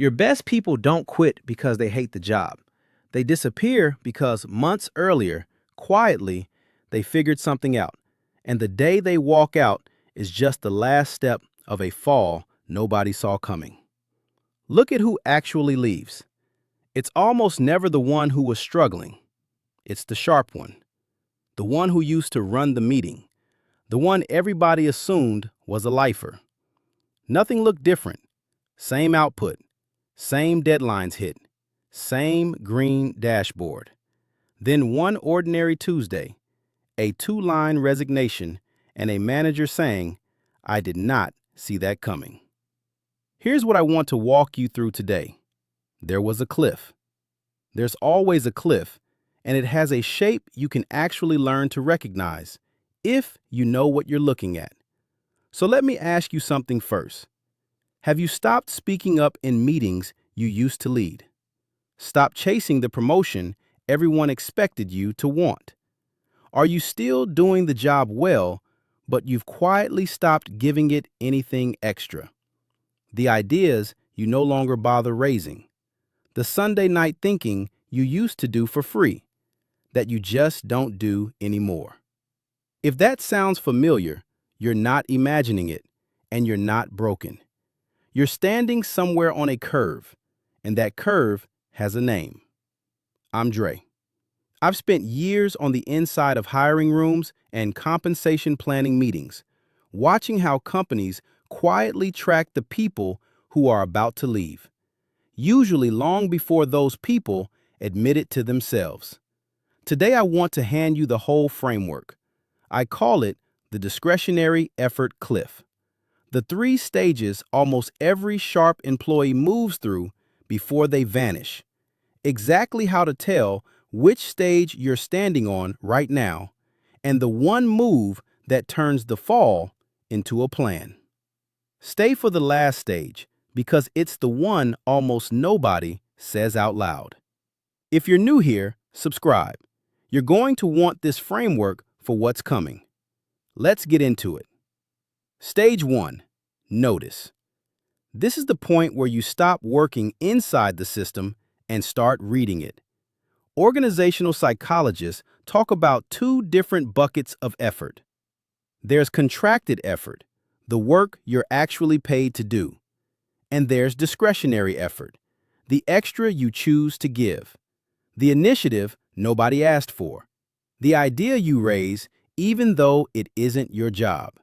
Your best people don't quit because they hate the job. They disappear because months earlier, quietly, they figured something out. And the day they walk out is just the last step of a fall nobody saw coming. Look at who actually leaves. It's almost never the one who was struggling. It's the sharp one. The one who used to run the meeting. The one everybody assumed was a lifer. Nothing looked different. Same output. Same deadlines hit. Same green dashboard. Then one ordinary Tuesday, a two-line resignation, and a manager saying, "I did not see that coming." Here's what I want to walk you through today. There was a cliff. There's always a cliff, and it has a shape you can actually learn to recognize if you know what you're looking at. So let me ask you something first. Have you stopped speaking up in meetings you used to lead? Stop chasing the promotion everyone expected you to want? Are you still doing the job well, but you've quietly stopped giving it anything extra? The ideas you no longer bother raising. The Sunday night thinking you used to do for free, that you just don't do anymore. If that sounds familiar, you're not imagining it, and you're not broken. You're standing somewhere on a curve, and that curve has a name. I'm Dre. I've spent years on the inside of hiring rooms and compensation planning meetings, watching how companies quietly track the people who are about to leave, usually long before those people admit it to themselves. Today, I want to hand you the whole framework. I call it the discretionary effort cliff. The three stages almost every sharp employee moves through before they vanish. Exactly how to tell which stage you're standing on right now, and the one move that turns the fall into a plan. Stay for the last stage, because it's the one almost nobody says out loud. If you're new here, subscribe. You're going to want this framework for what's coming. Let's get into it. Stage 1. Notice. This is the point where you stop working inside the system and start reading it. Organizational psychologists talk about two different buckets of effort. There's contracted effort, the work you're actually paid to do. And there's discretionary effort, the extra you choose to give. The initiative nobody asked for. The idea you raise even though it isn't your job.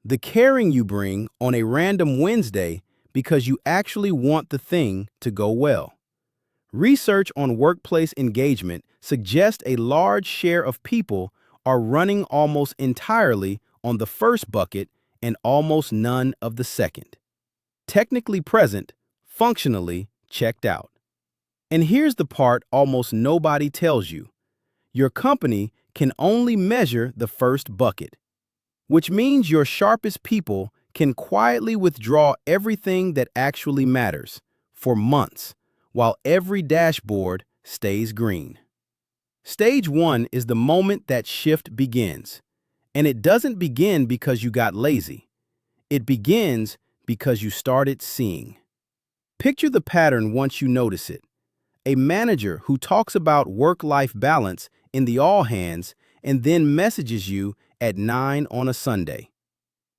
The caring you bring on a random Wednesday because you actually want the thing to go well. Research on workplace engagement suggests a large share of people are running almost entirely on the first bucket and almost none of the second. Technically present, functionally checked out. And here's the part almost nobody tells you. Your company can only measure the first bucket, which means your sharpest people can quietly withdraw everything that actually matters for months, while every dashboard stays green. Stage 1 is the moment that shift begins, and it doesn't begin because you got lazy. It begins because you started seeing. Picture the pattern once you notice it. A manager who talks about work-life balance in the all hands and then messages you at 9 on a Sunday.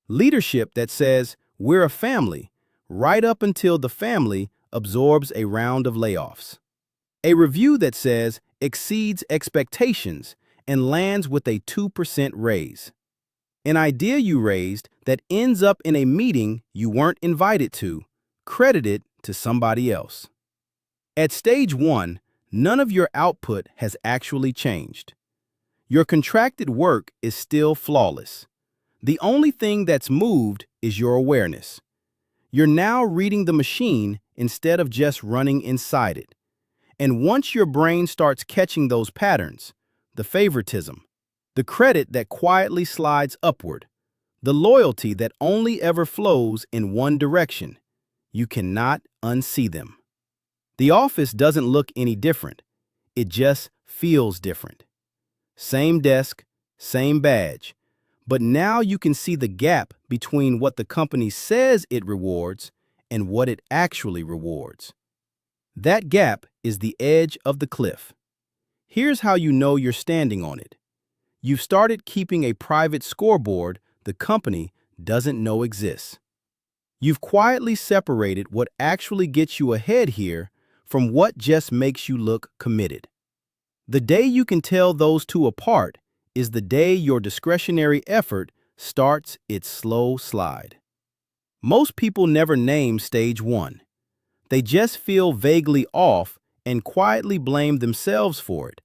Leadership that says, "We're a family," right up until the family absorbs a round of layoffs. A review that says, "Exceeds expectations," and lands with a 2% raise. An idea you raised that ends up in a meeting you weren't invited to, credited to somebody else. At stage 1, none of your output has actually changed. Your contracted work is still flawless. The only thing that's moved is your awareness. You're now reading the machine instead of just running inside it. And once your brain starts catching those patterns, the favoritism, the credit that quietly slides upward, the loyalty that only ever flows in one direction, you cannot unsee them. The office doesn't look any different. It just feels different. Same desk, same badge, but now you can see the gap between what the company says it rewards and what it actually rewards. That gap is the edge of the cliff. Here's how you know you're standing on it. You've started keeping a private scoreboard the company doesn't know exists. You've quietly separated what actually gets you ahead here from what just makes you look committed. The day you can tell those two apart is the day your discretionary effort starts its slow slide. Most people never name stage one. They just feel vaguely off and quietly blame themselves for it.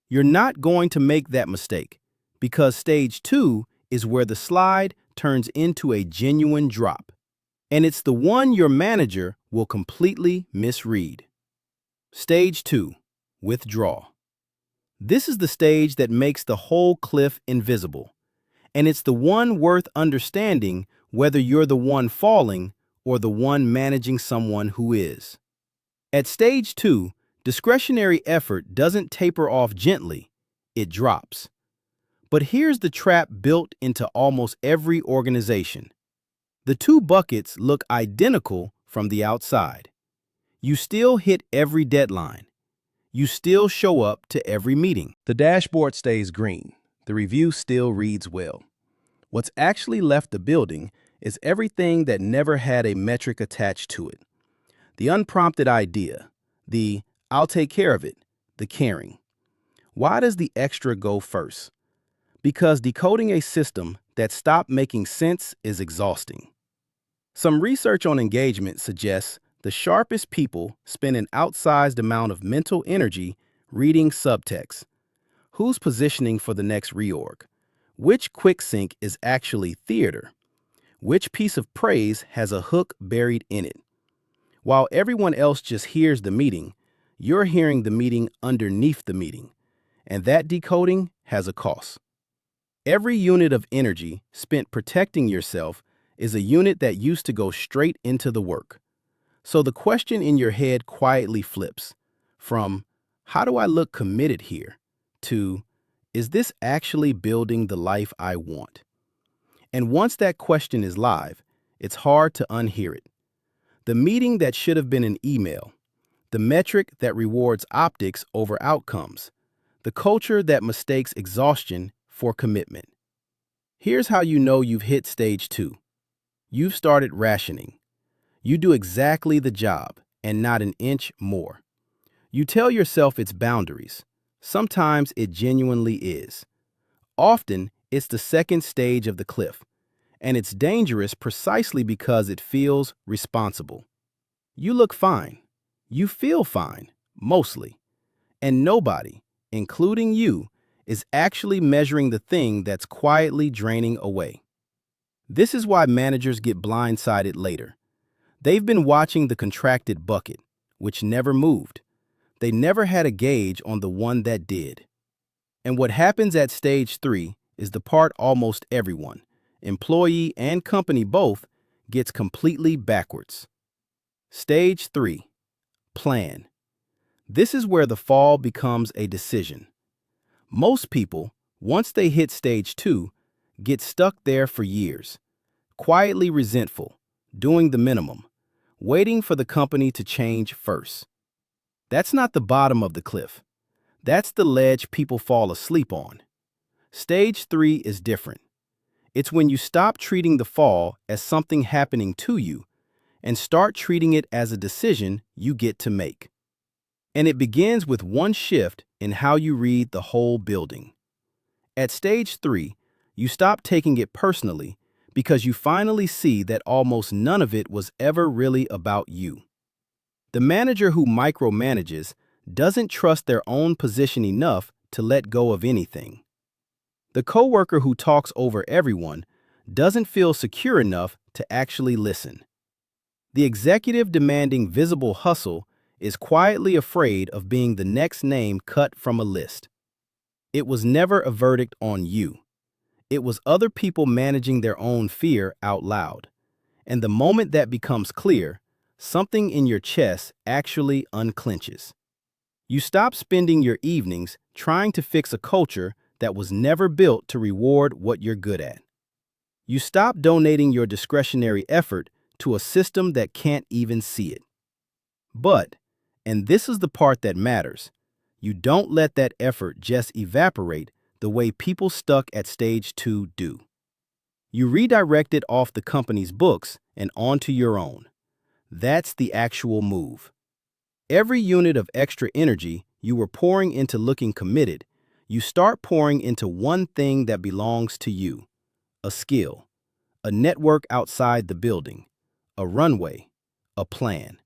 You're not going to make that mistake because stage two is where the slide turns into a genuine drop. And it's the one your manager will completely misread. Stage two, withdraw. This is the stage that makes the whole cliff invisible. And it's the one worth understanding whether you're the one falling or the one managing someone who is. At stage two, discretionary effort doesn't taper off gently, it drops. But here's the trap built into almost every organization. The two buckets look identical from the outside. You still hit every deadline. You still show up to every meeting. The dashboard stays green. The review still reads well. What's actually left the building is everything that never had a metric attached to it. The unprompted idea, the "I'll take care of it," the caring. Why does the extra go first? Because decoding a system that stopped making sense is exhausting. Some research on engagement suggests the sharpest people spend an outsized amount of mental energy reading subtext. Who's positioning for the next reorg? Which quick sync is actually theater? Which piece of praise has a hook buried in it? While everyone else just hears the meeting, you're hearing the meeting underneath the meeting, and that decoding has a cost. Every unit of energy spent protecting yourself is a unit that used to go straight into the work. So the question in your head quietly flips from, "How do I look committed here?" to, "Is this actually building the life I want?" And once that question is live, it's hard to unhear it. The meeting that should have been an email, the metric that rewards optics over outcomes, the culture that mistakes exhaustion for commitment. Here's how you know you've hit stage two. You've started rationing. You do exactly the job and not an inch more. You tell yourself it's boundaries. Sometimes it genuinely is. Often, it's the second stage of the cliff, and it's dangerous precisely because it feels responsible. You look fine. You feel fine, mostly. And nobody, including you, is actually measuring the thing that's quietly draining away. This is why managers get blindsided later. They've been watching the contracted bucket, which never moved. They never had a gauge on the one that did. And what happens at stage three is the part almost everyone, employee and company both, gets completely backwards. Stage three, plan. This is where the fall becomes a decision. Most people, once they hit stage two, get stuck there for years, quietly resentful, doing the minimum, waiting for the company to change first. That's not the bottom of the cliff. That's the ledge people fall asleep on. Stage three is different. It's when you stop treating the fall as something happening to you and start treating it as a decision you get to make. And it begins with one shift in how you read the whole building. At stage three, you stop taking it personally because you finally see that almost none of it was ever really about you. The manager who micromanages doesn't trust their own position enough to let go of anything. The coworker who talks over everyone doesn't feel secure enough to actually listen. The executive demanding visible hustle is quietly afraid of being the next name cut from a list. It was never a verdict on you. It was other people managing their own fear out loud. And the moment that becomes clear, something in your chest actually unclenches. You stop spending your evenings trying to fix a culture that was never built to reward what you're good at. You stop donating your discretionary effort to a system that can't even see it. But, and this is the part that matters, you don't let that effort just evaporate the way people stuck at stage 2 do. You redirect it off the company's books and onto your own. That's the actual move. Every unit of extra energy you were pouring into looking committed, you start pouring into one thing that belongs to you: a skill, a network outside the building, a runway, a plan.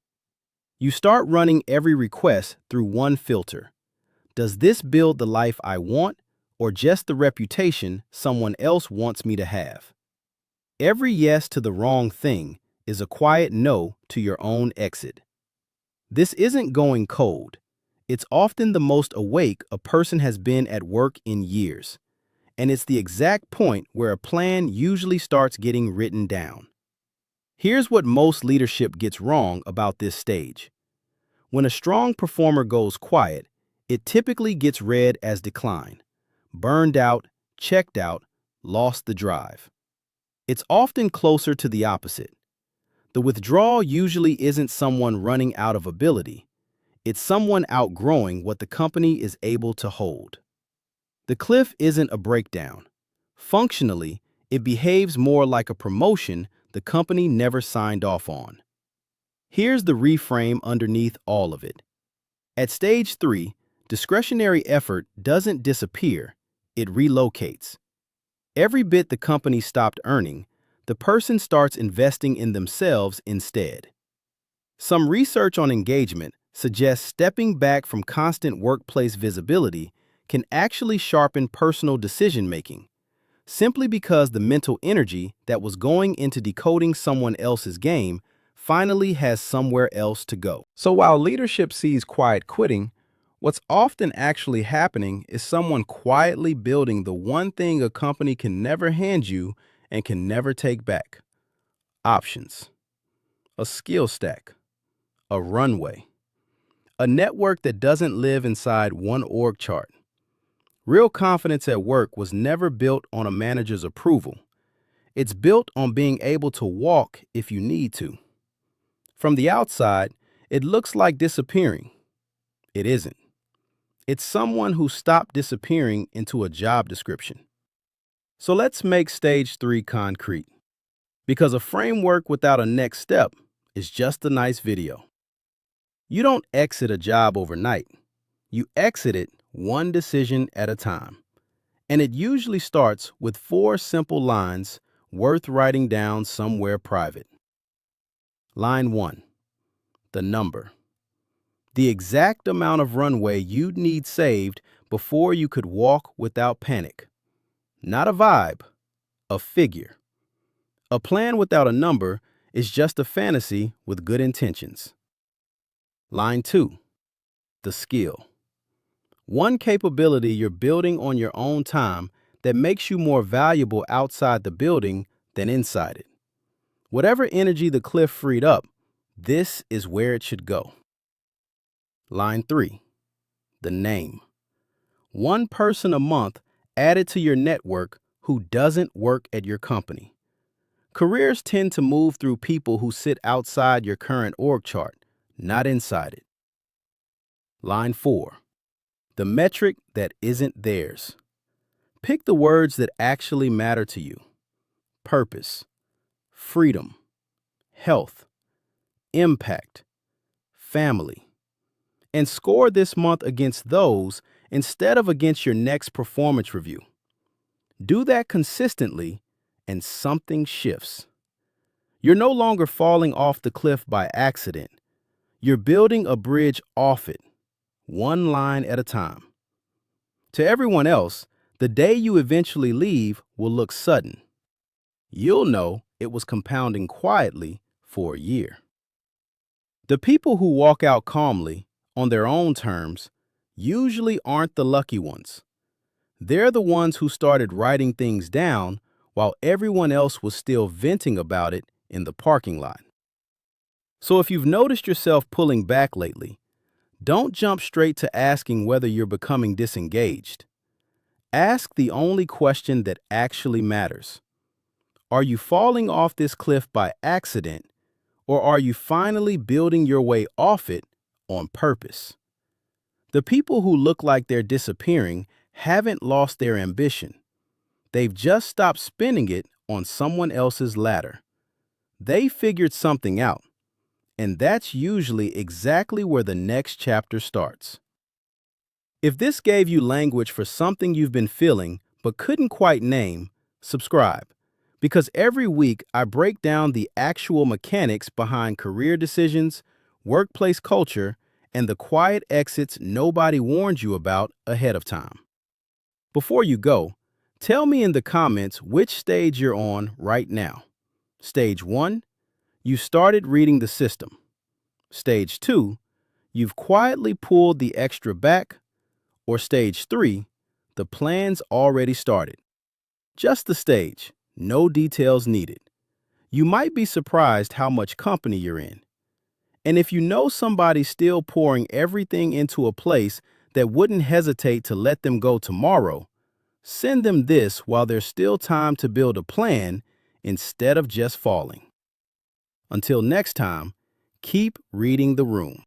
You start running every request through one filter. Does this build the life I want, or just the reputation someone else wants me to have? Every yes to the wrong thing is a quiet no to your own exit. This isn't going cold. It's often the most awake a person has been at work in years, and it's the exact point where a plan usually starts getting written down. Here's what most leadership gets wrong about this stage. When a strong performer goes quiet, it typically gets read as decline, burned out, checked out, lost the drive. It's often closer to the opposite. The withdrawal usually isn't someone running out of ability. It's someone outgrowing what the company is able to hold. The cliff isn't a breakdown. Functionally, it behaves more like a promotion the company never signed off on. Here's the reframe underneath all of it. At stage 3, discretionary effort doesn't disappear, it relocates. Every bit the company stopped earning, the person starts investing in themselves instead. Some research on engagement suggests stepping back from constant workplace visibility can actually sharpen personal decision-making, simply because the mental energy that was going into decoding someone else's game finally has somewhere else to go. So while leadership sees quiet quitting, what's often actually happening is someone quietly building the one thing a company can never hand you and can never take back: options, a skill stack, a runway, a network that doesn't live inside one org chart. Real confidence at work was never built on a manager's approval. It's built on being able to walk if you need to. From the outside, it looks like disappearing. It isn't. It's someone who stopped disappearing into a job description. So let's make stage 3 concrete, because a framework without a next step is just a nice video. You don't exit a job overnight. You exit it one decision at a time. And it usually starts with 4 simple lines worth writing down somewhere private. Line 1, the number. The exact amount of runway you'd need saved before you could walk without panic. Not a vibe, a figure. A plan without a number is just a fantasy with good intentions. Line 2, the skill. One capability you're building on your own time that makes you more valuable outside the building than inside it. Whatever energy the cliff freed up, this is where it should go. Line 3, the name. One person a month added to your network who doesn't work at your company. Careers tend to move through people who sit outside your current org chart, not inside it. Line 4, the metric that isn't theirs. Pick the words that actually matter to you: purpose, freedom, health, impact, family. And score this month against those instead of against your next performance review. Do that consistently, and something shifts. You're no longer falling off the cliff by accident. You're building a bridge off it, one line at a time. To everyone else, the day you eventually leave will look sudden. You'll know it was compounding quietly for a year. The people who walk out calmly, on their own terms, usually aren't the lucky ones. They're the ones who started writing things down while everyone else was still venting about it in the parking lot. So if you've noticed yourself pulling back lately, don't jump straight to asking whether you're becoming disengaged. Ask the only question that actually matters. Are you falling off this cliff by accident, Or are you finally building your way off it on purpose? The people who look like they're disappearing haven't lost their ambition. They've just stopped spinning it on someone else's ladder. They figured something out, and that's usually exactly where the next chapter starts. If this gave you language for something you've been feeling but couldn't quite name, subscribe. Because every week I break down the actual mechanics behind career decisions, workplace culture, and the quiet exits nobody warned you about ahead of time. Before you go, tell me in the comments which stage you're on right now. Stage 1, you started reading the system. Stage 2, you've quietly pulled the extra back. Or stage 3, the plan's already started. Just the stage, no details needed. You might be surprised how much company you're in. And if you know somebody still pouring everything into a place that wouldn't hesitate to let them go tomorrow, send them this while there's still time to build a plan instead of just falling. Until next time, keep reading the room.